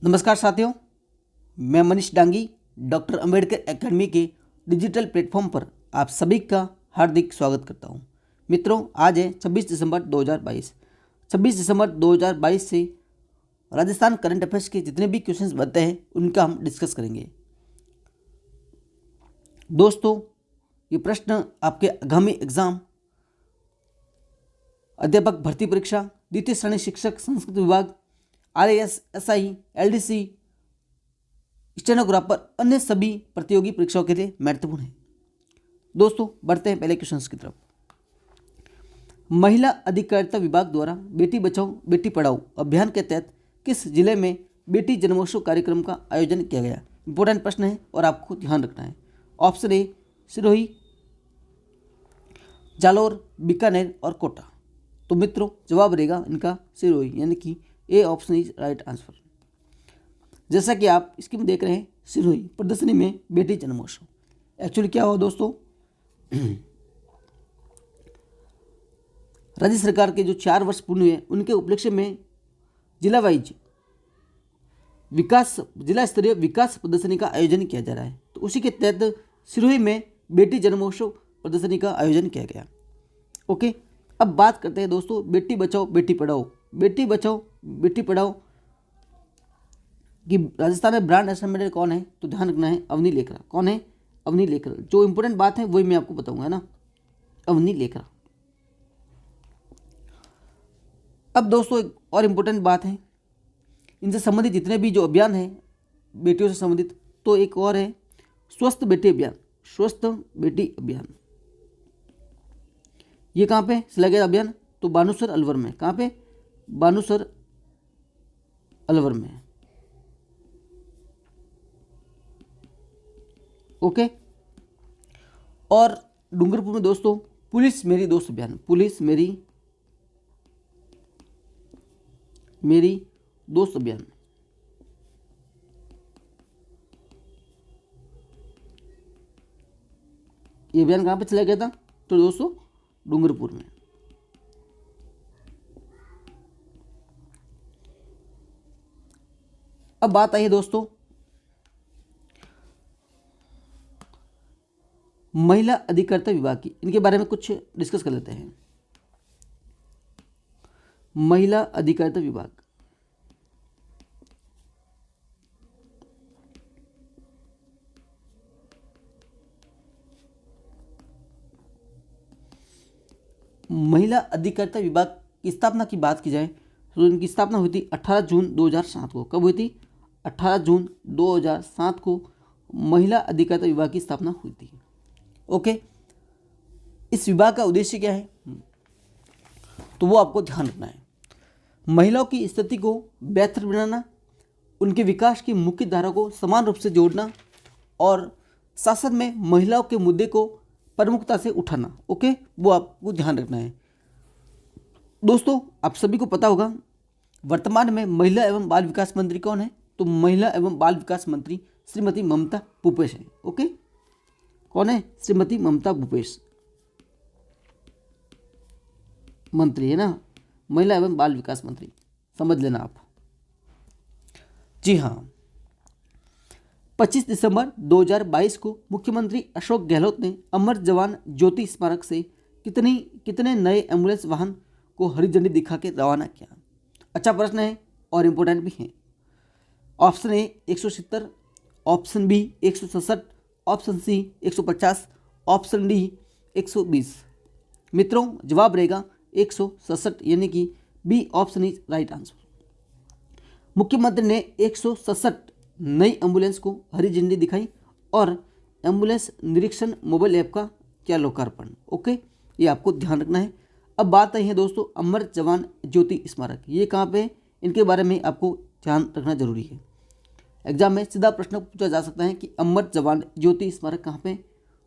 नमस्कार साथियों, मैं मनीष डांगी डॉक्टर अंबेडकर एकेडमी के डिजिटल प्लेटफॉर्म पर आप सभी का हार्दिक स्वागत करता हूं। मित्रों, आज है 26 दिसंबर 2022। 26 दिसंबर 2022 से राजस्थान करंट अफेयर्स के जितने भी क्वेश्चंस बनते हैं उनका हम डिस्कस करेंगे। दोस्तों, ये प्रश्न आपके आगामी एग्जाम अध्यापक भर्ती परीक्षा, द्वितीय श्रेणी शिक्षक संस्कृत विभाग, RAS, SI, LDC, स्टेनोग्राफर, अन्य सभी प्रतियोगी परीक्षाओं के लिए महत्वपूर्ण है। दोस्तों, बढ़ते हैं पहले क्वेश्चन की तरफ। महिला अधिकारिता विभाग द्वारा बेटी बचाओ बेटी पढ़ाओ अभियान के तहत किस जिले में बेटी जन्मोत्सव कार्यक्रम का आयोजन किया गया? इंपॉर्टेंट प्रश्न है और आपको ध्यान रखना है। ऑप्शन ए सिरोही, जालोर, बीकानेर और कोटा। तो मित्रों, जवाब रहेगा इनका सिरोही, यानी कि A option is right answer. जैसा कि आप स्कीम देख रहे हैं, सिरोही प्रदर्शनी में बेटी जन्मोत्सव। एक्चुअली क्या हुआ दोस्तों, राज्य सरकार के जो 4 वर्ष पूर्ण हुए उनके उपलक्ष्य में जिला वाइज जिला स्तरीय विकास प्रदर्शनी का आयोजन किया जा रहा है। तो उसी के तहत सिरोही में बेटी जन्मोत्सव प्रदर्शनी का आयोजन किया गया। ओके, अब बात करते हैं दोस्तों बेटी बचाओ बेटी पढ़ाओ। बेटी बचाओ बेटी पढ़ाओ कि राजस्थान में ब्रांड एम्बेसडर कौन है? तो ध्यान रखना है, अवनी लेखरा। कौन है? अवनी लेखरा। जो इंपॉर्टेंट बात है वही मैं आपको बताऊंगा ना, अवनी लेखरा। अब दोस्तों, एक और इम्पोर्टेंट बात है, इनसे संबंधित जितने भी जो अभियान है बेटियों से संबंधित, तो एक और है स्वस्थ बेटी अभियान। स्वस्थ बेटी अभियान ये कहाँ पे चला गया अभियान? तो बानुसर अलवर में। कहाँ पे? बानुसर अलवर में। ओके, और डूंगरपुर में दोस्तों पुलिस मेरी दोस्त अभियान। पुलिस मेरी दोस्त अभियान। ये अभियान कहाँ पे चला गया था? तो दोस्तों डूंगरपुर में। अब बात आई है दोस्तों महिला अधिकारिता विभाग की। इनके बारे में कुछ डिस्कस कर लेते हैं। महिला अधिकारिता विभाग, महिला अधिकारिता विभाग की स्थापना की बात की जाए तो इनकी स्थापना हुई थी 18 जून 2007 को। कब हुई थी? 18 जून 2007 को महिला अधिकारिता विभाग की स्थापना हुई थी। ओके, इस विभाग का उद्देश्य क्या है तो वो आपको ध्यान रखना है। महिलाओं की स्थिति को बेहतर बनाना, उनके विकास की मुख्य धारा को समान रूप से जोड़ना और शासन में महिलाओं के मुद्दे को प्रमुखता से उठाना। ओके, वो आपको ध्यान रखना है। दोस्तों, आप सभी को पता होगा वर्तमान में महिला एवं बाल विकास मंत्री कौन है? तो महिला एवं बाल विकास मंत्री श्रीमती ममता भूपेश है। ओके, कौन है? श्रीमती ममता भूपेश मंत्री है ना, महिला एवं बाल विकास मंत्री, समझ लेना आप। जी हाँ, 25 दिसंबर 2022 को मुख्यमंत्री अशोक गहलोत ने अमर जवान ज्योति स्मारक से कितने नए एम्बुलेंस वाहन को हरी झंडी दिखा के रवाना किया? अच्छा प्रश्न है और इम्पोर्टेंट भी है। Option A 170, option B 167, option C 150, option D 120। मित्रों, जवाब रहेगा 167, यानी कि B option is right answer. मुख्यमंत्री ने 167 नई एम्बुलेंस को हरी झंडी दिखाई और एम्बुलेंस निरीक्षण मोबाइल ऐप का किया लोकार्पण। ओके, ये आपको ध्यान रखना है। अब बात आई है दोस्तों अमर जवान ज्योति स्मारक। ये कहाँ पे? इनके बारे में आपको ध्यान रखना जरूरी है। एग्जाम में सीधा प्रश्न पूछा जा सकता है कि अमर जवान ज्योति स्मारक कहाँ पे?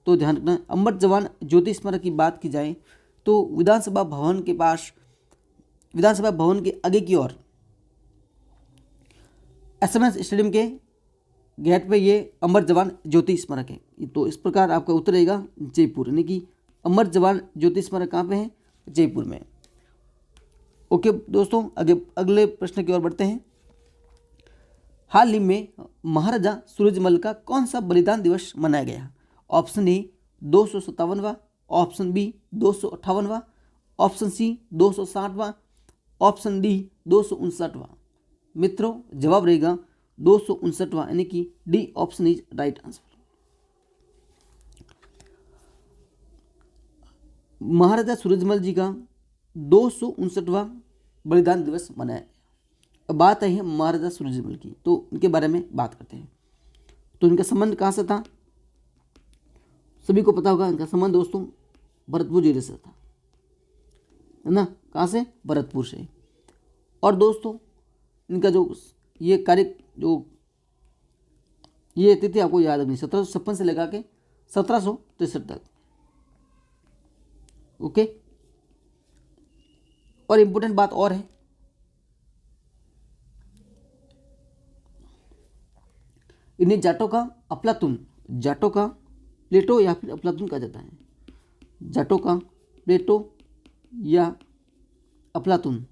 तो ध्यान रखना, अमर जवान ज्योति स्मारक की बात की जाए तो विधानसभा भवन के पास, विधानसभा भवन के आगे की ओर SMS स्टेडियम के गेट पे ये अमर जवान ज्योति स्मारक है। तो इस प्रकार आपका उत्तर रहेगा जयपुर, यानी कि अमर जवान ज्योति स्मारक कहाँ पे है? जयपुर में। ओके दोस्तों, आगे अगले प्रश्न की ओर बढ़ते हैं। हाल ही में महाराजा सूरजमल का कौन सा बलिदान दिवस मनाया गया? ऑप्शन ए 257वां, ऑप्शन बी 258वां, ऑप्शन सी 260वां, ऑप्शन डी 259वां। मित्रों जवाब रहेगा 259वां, यानी कि D option is right answer. Maharaja Surajmal ji का 259वां बलिदान दिवस मनाया। अब बात आई है महाराजा सूरजमल की, तो इनके बारे में बात करते हैं। तो इनका संबंध कहाँ से था? सभी को पता होगा इनका संबंध दोस्तों भरतपुर जिले से था, है ना। कहाँ से? भरतपुर से। और दोस्तों इनका जो ये कार्य जो ये तिथि आपको याद रखनी, 1756 से लगा के 1763 तक। ओके। और इंपॉर्टेंट बात और है, इन्हें जाटों का अफलातून, जाटों का प्लेटो या फिर अफलातून कहा जाता है। जाटों का प्लेटो या अफलातून।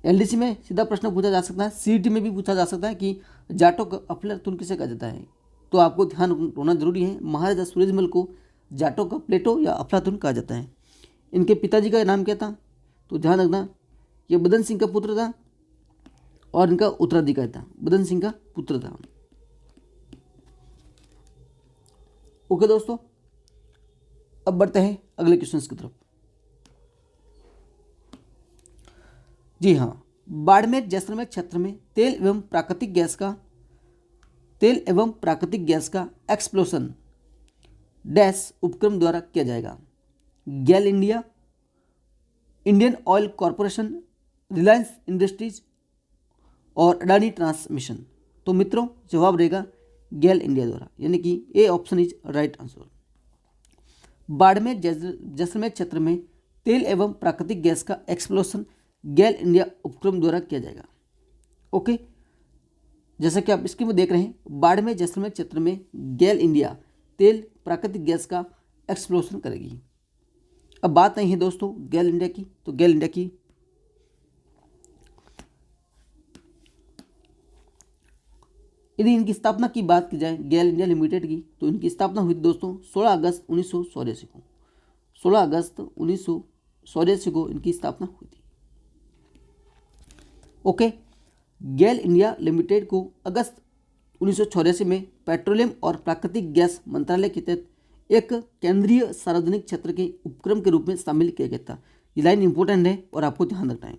एलडीसी में सीधा प्रश्न पूछा जा सकता है, सीईटी में भी पूछा जा सकता है कि जाटों का अफलातून किसे कहा जाता है। तो आपको ध्यान होना जरूरी है, महाराजा सूरजमल को जाटों का प्लेटो या अफलातून कहा जाता है। इनके पिताजी का नाम क्या था? तो ध्यान रखना, ये बदन सिंह का पुत्र था और इनका उत्तराधिकारी था, बदन सिंह का पुत्र था। ओके दोस्तों, अब बढ़ते हैं अगले क्वेश्चन की तरफ। जी हाँ, बाड़मेर जैसलमेर क्षेत्र में तेल एवं प्राकृतिक गैस का एक्सप्लोशन डैश उपक्रम द्वारा किया जाएगा। GAIL India, Indian Oil Corporation, Reliance Industries और अडानी ट्रांसमिशन। तो मित्रों जवाब रहेगा गेल इंडिया द्वारा, यानी कि A option is right answer. Barmer Jaisalmer क्षेत्र में तेल एवं प्राकृतिक गैस का एक्सप्लोशन गेल इंडिया उपक्रम द्वारा किया जाएगा। ओके, जैसा कि आप स्क्रीन में देख रहे हैं, बाड़मेर जैसलमेर क्षेत्र में गेल इंडिया तेल प्राकृतिक गैस का एक्सप्लोशन करेगी। अब बात नहीं है दोस्तों गेल इंडिया की, तो गेल इंडिया की यदि इनकी स्थापना की बात की जाए, गेल इंडिया लिमिटेड की, तो इनकी स्थापना हुई थी दोस्तों 16 अगस्त 1984 को। 16 अगस्त 1984 को इनकी स्थापना हुई थी। ओके, गेल इंडिया लिमिटेड को अगस्त 1984 में पेट्रोलियम और प्राकृतिक गैस मंत्रालय के तहत एक केंद्रीय सार्वजनिक क्षेत्र के उपक्रम के रूप में शामिल किया गया था। ये लाइन इंपॉर्टेंट है और आपको ध्यान रखना है।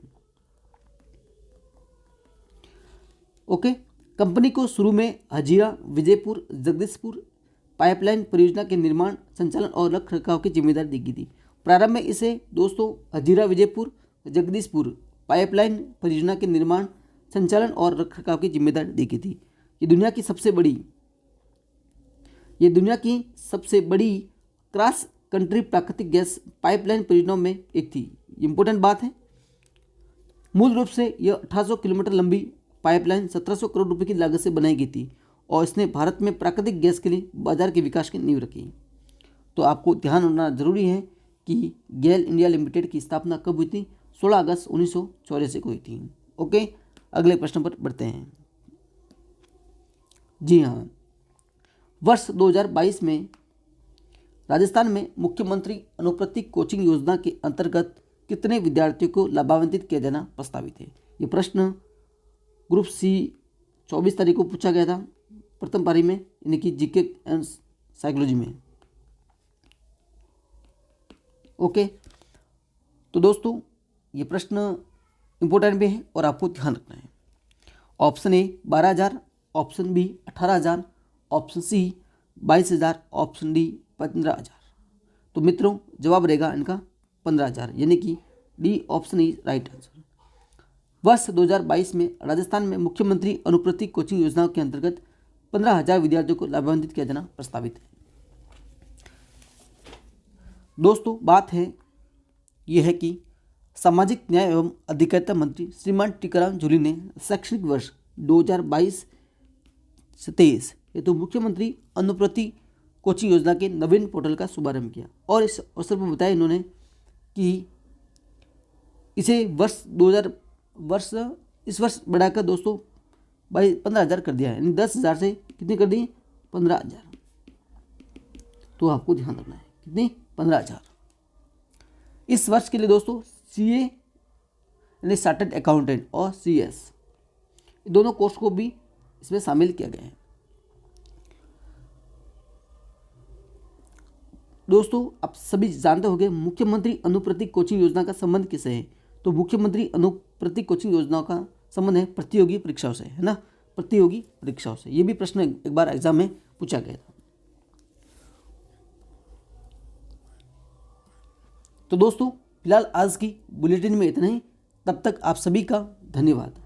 ओके, कंपनी को शुरू में हजीरा, विजयपुर, जगदीशपुर पाइपलाइन परियोजना के निर्माण, संचालन और रख रखाव की जिम्मेदारी दी गई थी। प्रारंभ में इसे दोस्तों हजीरा, विजयपुर, जगदीशपुर पाइपलाइन परियोजना के निर्माण, संचालन और रख रखाव की जिम्मेदारी दी गई थी। ये दुनिया की सबसे बड़ी क्रॉस कंट्री प्राकृतिक गैस पाइपलाइन परियोजनाओं में एक थी। इंपॉर्टेंट बात है, मूल रूप से यह 1800 किलोमीटर लंबी पाइपलाइन 1700 करोड़ रुपए की लागत से बनाई गई थी और इसने भारत में प्राकृतिक गैस के लिए बाजार के विकास की नींव रखी। तो आपको ध्यान होना जरूरी है कि गेल इंडिया लिमिटेड की स्थापना कब हुई थी? 16 अगस्त 1984 को हुई थी। ओके, अगले प्रश्न पर बढ़ते हैं। जी हाँ, वर्ष 2022 में राजस्थान में मुख्यमंत्री अनुप्रति कोचिंग योजना के अंतर्गत कितने विद्यार्थियों को लाभान्वित किया जाना प्रस्तावित है? ये प्रश्न ग्रुप सी 24 तारीख को पूछा गया था प्रथम पारी में, यानी कि जीके एंड साइकोलॉजी में। ओके, तो दोस्तों ये प्रश्न इंपॉर्टेंट भी है और आपको ध्यान रखना है। Option A 12,000, option B 18,000, option C 22,000, option D 15,000। तो मित्रों जवाब रहेगा इनका 15,000, यानी कि D option is right answer. वर्ष 2022 में राजस्थान में मुख्यमंत्री अनुप्रति कोचिंग योजना के अंतर्गत 15,000 विद्यार्थियों को लाभान्वित किया जाना प्रस्तावित है। दोस्तों बात है यह है कि सामाजिक न्याय एवं अधिकारिता मंत्री श्रीमान टीकाराम जूली ने शैक्षणिक वर्ष 2022 से 23 हेतु मुख्यमंत्री अनुप्रति कोचिंग योजना के नवीन पोर्टल का शुभारंभ किया और इस अवसर पर बताया इन्होंने कि इसे वर्ष इस वर्ष बढ़ाकर दोस्तों 15,000 कर दिया है, यानी 10,000 से कितनी कर दी, 15,000। तो आपको ध्यान रखना है कितनी, 15,000। इस वर्ष के लिए दोस्तों CA यानी चार्टर्ड अकाउंटेंट और CS दोनों कोर्स को भी इसमें शामिल किया गया है। दोस्तों आप सभी जानते होंगे मुख्यमंत्री अनुप्रति कोचिंग योजना का संबंध किससे है? तो मुख्यमंत्री अनुप्रति कोचिंग योजना का संबंध है प्रतियोगी परीक्षाओं से, है ना, प्रतियोगी परीक्षाओं से। ये भी प्रश्न एक बार एग्जाम में पूछा गया था। तो दोस्तों फिलहाल आज की बुलेटिन में इतना ही, तब तक आप सभी का धन्यवाद।